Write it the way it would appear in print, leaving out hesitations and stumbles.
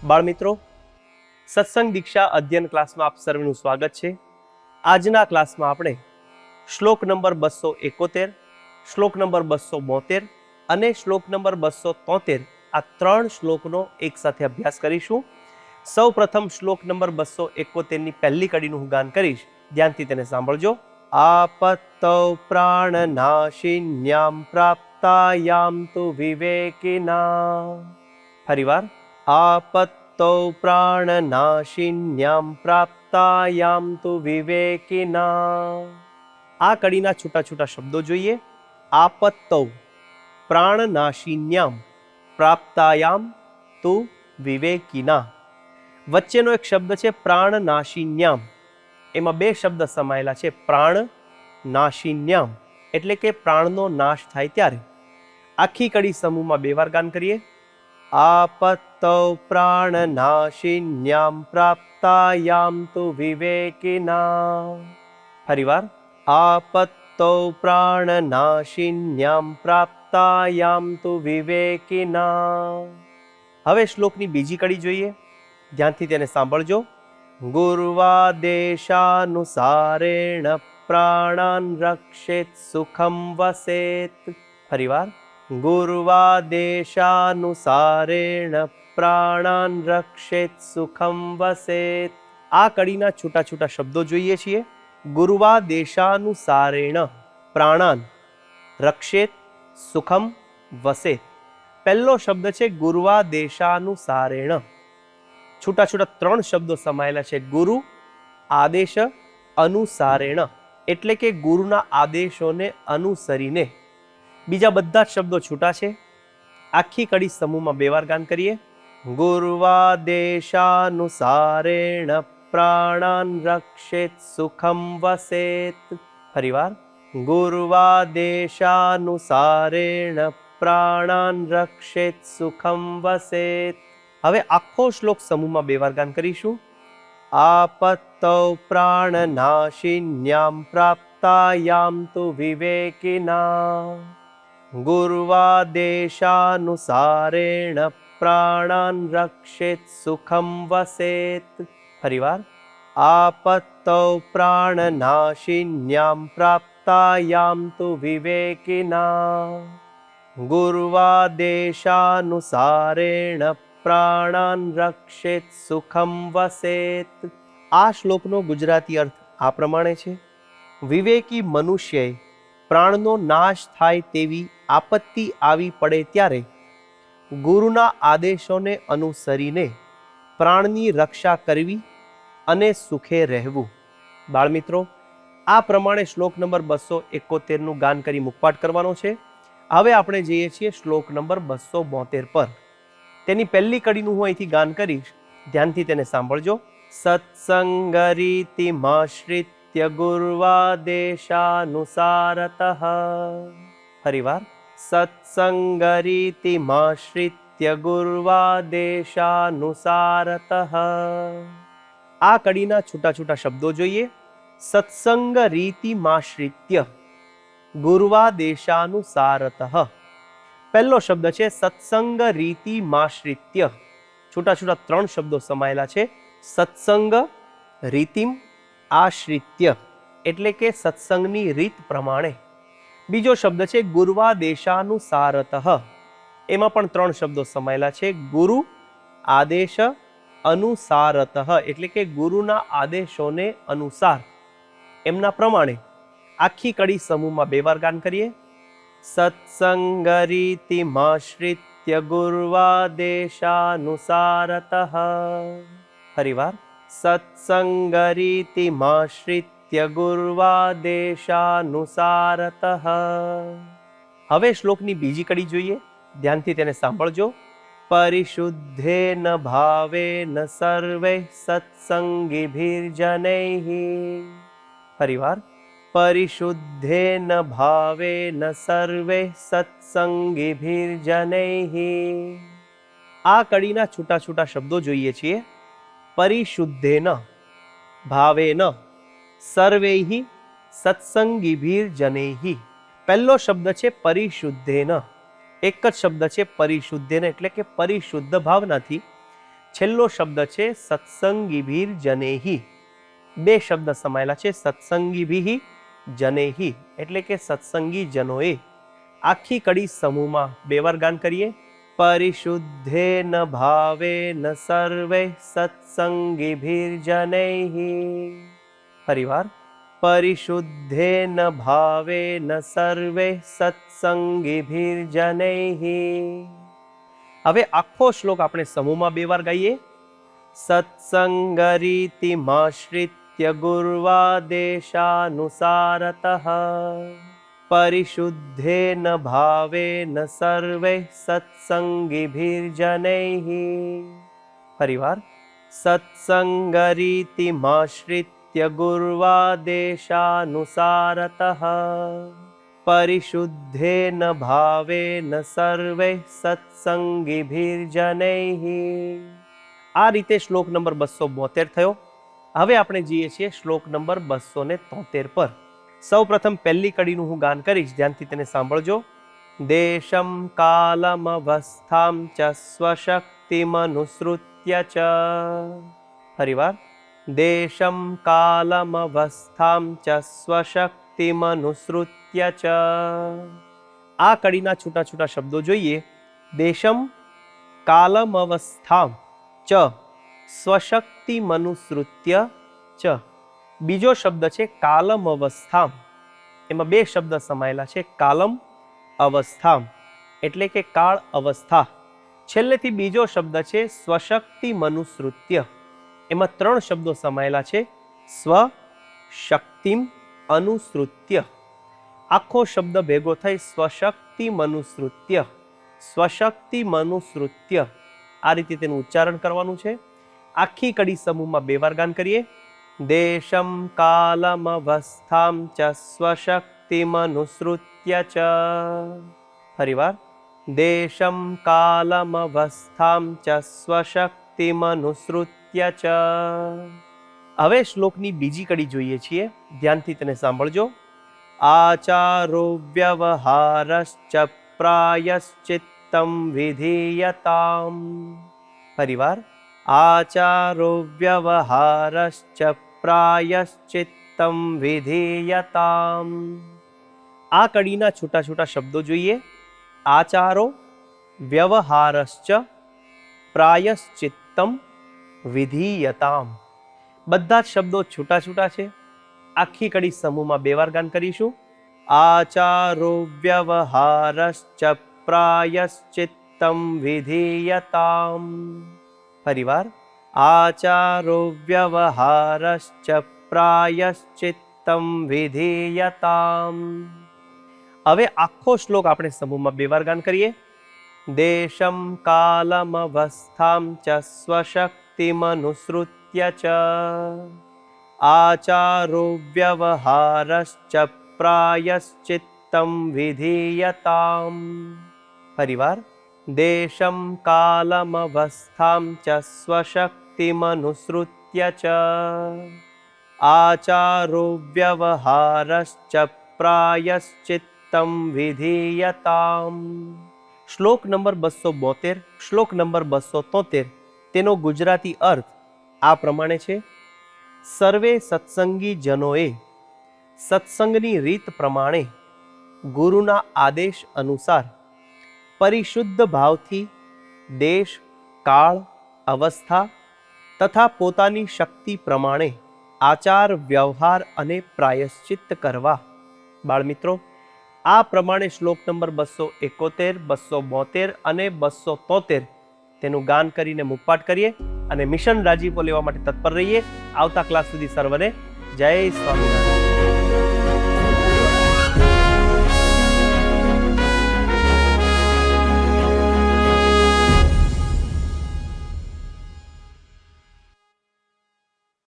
બાળમિત્રો, સત્સંગ દીક્ષા અધ્યયન ક્લાસમાં આપ સર્વનું સ્વાગત છે. આજના ક્લાસમાં આપણે શ્લોક નંબર 271, શ્લોક નંબર 272 અને શ્લોક નંબર 273 આ ત્રણ શ્લોકનો એક સાથે અભ્યાસ કરીશું. સૌ પ્રથમ શ્લોક નંબર 271 ની પહેલી કડીનું હું ગાન કરીશ, ધ્યાનથી તેને સાંભળજો. આપત્તૌ પ્રાણનાશિન્યામ પ્રાપ્તાયામ તુ વિવેકિના. ફરીવાર, આપત્તૌ પ્રાણનાશિન્યામ પ્રાપ્તાયામ તુ વિવેકિના. આ કડીના છૂટા છૂટા શબ્દો જોઈએ. આપત્તૌ પ્રાણનાશિન્યામ પ્રાપ્તાયામ તુ વિવેકિના. વચ્ચેનો એક શબ્દ છે પ્રાણનાશિન્યામ, એમાં બે શબ્દ સમાયેલા છે. પ્રાણનાશિન્યામ એટલે કે પ્રાણનો નાશ થાય ત્યારે. આખી કડી સમૂહમાં બે વાર ગાન કરીએ. આપત્તૌ પ્રાણનાશિન્યામ પ્રાપ્તાયામ તુ વિવેકિના. ફરીવાર, આપત્તૌ પ્રાણનાશિન્યામ પ્રાપ્તાયામ તુ વિવેકિના. હવે શ્લોકની બીજી કડી જોઈએ, ધ્યાનથી તેને સાંભળજો. ગુર્વાદેશાનુસારેણ પ્રાણાન રક્ષેત સુખમ વસેત. ફરીવાર, ગુર્વાદેશાનુસારેણ પ્રાણાન રક્ષેત સુખમ વસેત. આ કડીના છૂટા છૂટા શબ્દો જોઈએ છીએ. ગુર્વાદેશાનુસારેણ પ્રાણાન રક્ષેત સુખમ વસેત. પહેલો શબ્દ છે ગુર્વાદેશાનુસારેણ. છૂટા છૂટા ત્રણ શબ્દો સમાયેલા છે. ગુરુ આદેશ અનુસારેણ એટલે કે ગુરુના આદેશોને અનુસરીને. બીજા બધા જ શબ્દો છૂટા છે. આખી કડી સમૂહમાં બે વાર ગાન કરીએ. ગુર્વાદેશાનુસારેણ પ્રાણાન રક્ષેત સુખમ વસેત. ફરીવાર, ગુર્વાદેશાનુસારેણ પ્રાણાન રક્ષેત સુખમ વસેત. હવે આખો શ્લોક સમૂહમાં બે વાર ગાન કરીશું. આપત્તૌ પ્રાણનાશિન્યામ પ્રાપ્તાયામ તુ વિવેકિના. ગુર્વાદેશાનુસારેણ પ્રાણાન રક્ષેત સુખમ વસેત. ફરીવાર, આપત્તૌ પ્રાણનાશિન્યામ પ્રાપ્તાયામ તુ વિવેકિના. ગુર્વાદેશાનુસારેણ પ્રાણાન રક્ષેત સુખમ વસેત. આ શ્લોકનો ગુજરાતી અર્થ આ પ્રમાણે છે. વિવેકી મનુષ્યએ પ્રાણનો નાશ થાય તેવી આપત્તિ આવી પડે ત્યારે ગુરુના આદેશોને અનુસરીને પ્રાણની રક્ષા કરવી અને સુખે રહેવું. બાળમિત્રો, આ પ્રમાણે શ્લોક નંબર 271 નું ગાન કરી મુખપાઠ કરવાનો છે. હવે આપણે જઈએ છીએ શ્લોક નંબર 272 પર. તેની પહેલી કડીનું હું અહીંથી ગાન કરીશ, ધ્યાનથી તેને સાંભળજો. સત્સંગરીતિમાશ્રિત્ય ગુર્વાદેશાનુસારતઃ. ફરીવાર, સત્સંગરીતિમાશ્રિત્ય ગુર્વાદેશાનુસારતઃ. આ કડીના છૂટા છૂટા શબ્દો જોઈએ. સત્સંગ રીતિમાશ્રિત્ય ગુર્વાદેશાનુસારતઃ. પહેલો શબ્દ છે સત્સંગ રીતિમાશ્રિત્ય. છૂટા છૂટા ત્રણ શબ્દો સમાયેલા છે. સત્સંગ રીતિમ આશ્રિત્ય એટલે કે સત્સંગની રીત પ્રમાણે. બીજો શબ્દ છે ગુર્વાદેશાનુસારતઃ. એમાં પણ ત્રણ શબ્દો સમાયેલા છે. ગુરુ આદેશ અનુસારતઃ એટલે કે ગુરુના આદેશોને અનુસાર, એમના પ્રમાણે. આખી કડી સમૂહમાં બે વાર ગાન કરીએ. સત્સંગરીતિમાશ્રિત્ય ગુર્વાદેશાનુસારતઃ. ફરીવાર, સત્સંગરીતિમાશ્રિત્ય ગુર્વાદેશાનુસારતઃ. હવે શ્લોકની બીજી કડી જોઈએ, ધ્યાનથી તેને સાંભળજો. પરિશુદ્ધેન ભાવેન સર્વૈઃ સત્સંગિભિર્જનૈઃ. ફરીવાર, પરિશુદ્ધેન ભાવેન સર્વૈઃ સત્સંગિભિર્જનૈઃ. આ કડીના છૂટા છૂટા શબ્દો જોઈએ છીએ. પરિશુદ્ધેન ભાવેન સર્વૈઃ સત્સંગિભિર્જનૈઃ. પહેલો શબ્દ છે પરિશુદ્ધેન. એક જ શબ્દ છે પરિશુદ્ધેન એટલે કે પરિશુદ્ધ ભાવનાથી. છેલ્લો શબ્દ છે સત્સંગીભીર જનેહી. બે શબ્દ સમાયેલા છે, સત્સંગીભી જનેહી એટલે કે સત્સંગી જનોએ. આખી કડી સમૂહમાં બે વાર ગાન કરીએ. પરિશુદ્ધેન ભાવેન સર્વે સત્સંગીભીર્જનૈઃ. ફરીવાર. પરિશુદ્ધેન ભાવેન સર્વે સત્સંગીભીર્જનૈઃ. હવે આખો શ્લોક આપણે સમૂહમાં બે વાર ગાઈએ. સત્સંગરીતિમાશ્રિત્ય ગુર્વાદેશાનુસારતઃ પરિશુદ્ધેન ભાવેન સર્વે સત્સંગીભીર્જનૈઃ. ફરીવાર. સત્સંગરીતિમાશ્રિત્ય ગુર્વાદેશાનુસારતઃ પરિશુદ્ધેન ભાવેન સર્વે સત્સંગીભીર્જનૈઃ. આ રીતે શ્લોક નંબર 272 થયો. હવે આપણે જઈએ છીએ શ્લોક નંબર 273 પર. સૌ પ્રથમ પહેલી કડીનું હું ગાન કરીશ, ધ્યાનથી તેને સાંભળજો. દેશમ કાલમ અવસ્થામ ચ સ્વશક્તિમનુસૃત્ય ચ. ફરીવાર. દેશમ કાલમ અવસ્થામ ચ સ્વશક્તિમનુસૃત્ય ચ. આ કડીના છૂટા છૂટા શબ્દો જોઈએ. દેશમ કાલમ અવસ્થામ ચ સ્વશક્તિમનુસૃત્ય ચ. બીજો શબ્દ છે કાલમ અવસ્થામ. એમાં બે શબ્દ સમાયેલા છે, કાલમ અવસ્થામ એટલે કે કાળ અવસ્થા. છેલ્લેથી બીજો શબ્દ છે સ્વશક્તિમનુસૃત્ય. એમાં ત્રણ શબ્દો સમાયેલા છે, સ્વશક્તિમ અનુસૃત્ય. આખો શબ્દ ભેગો થઈ સ્વશક્તિમનુસૃત્ય. સ્વશક્તિમનુસૃત્ય આ રીતે તેનું ઉચ્ચારણ કરવાનું છે. આખી કડી સમૂહમાં બે વાર ગાન કરીએ. દેશમ કાલમ અવસ્થામ ચ સ્વશક્તિમનુસૃત્ય ચ. ફરીવાર. દેશમ કાલમ અવસ્થામ ચ સ્વશક્તિમનુસૃત્ય ચ. હવે શ્લોકની બીજી કડી જોઈએ છીએ, ધ્યાનથી તેને સાંભળજો. આચારો વ્યવહારશ્ચ પ્રાયશ્ચિત્તમ વિધીયતામ. ફરીવાર. આચારો વ્યવહારશ્ચ પ્રાયશ્ચિત્તમ વિધીયતામ. આ કડીના છૂટા છૂટા શબ્દો જોઈએ. આચારો વ્યવહારશ્ચ પ્રાયશ્ચિત્તમ વિધીયતામ. બધા જ શબ્દો છૂટા છૂટા છે. આખી કડી સમૂહમાં બે વાર ગાન કરીશું. આચારો વ્યવહારશ્ચ પ્રાયશ્ચિત્તમ વિધીયતામ. ફરીવાર. આચારો વ્યવહારશ્ચ પ્રાયશ્ચિત્તમ વિધીયતામ. હવે આખો શ્લોક આપણે સમૂહમાં બે વાર ગાન કરીએ. દેશમ કાલમ અવસ્થામ ચ સ્વશક્તિમનુસૃત્ય ચ આચારો વ્યવહારશ્ચ પ્રાયશ્ચિત્તમ વિધીયતામ. ફરીવાર. દેશમ કાલમ અવસ્થામ ચ સ્વશક્તિમનુસૃત્ય ચ આચારો વ્યવહારશ્ચ પ્રાયશ્ચિત્તમ વિધીયતામ. શ્લોક નંબર 272, શ્લોક નંબર 273 તેનો ગુજરાતી અર્થ આ પ્રમાણે છે. સર્વે સત્સંગી જનોએ સત્સંગની રીત પ્રમાણે ગુરુના આદેશ અનુસાર પરિશુદ્ધ ભાવથી દેશ, કાળ, અવસ્થા તથા પોતાની શક્તિ પ્રમાણે આચાર, વ્યવહાર અને પ્રાયશ્ચિત્ત કરવા. બાળમિત્રો, આ પ્રમાણે શ્લોક નંબર 271, 272 અને 273 તેનું ગાન કરીને મુખપાઠ કરીએ અને મિશન રાજીપો લેવા માટે તત્પર રહીએ. આવતા ક્લાસ સુધી સર્વને જય સ્વામિનારાયણ.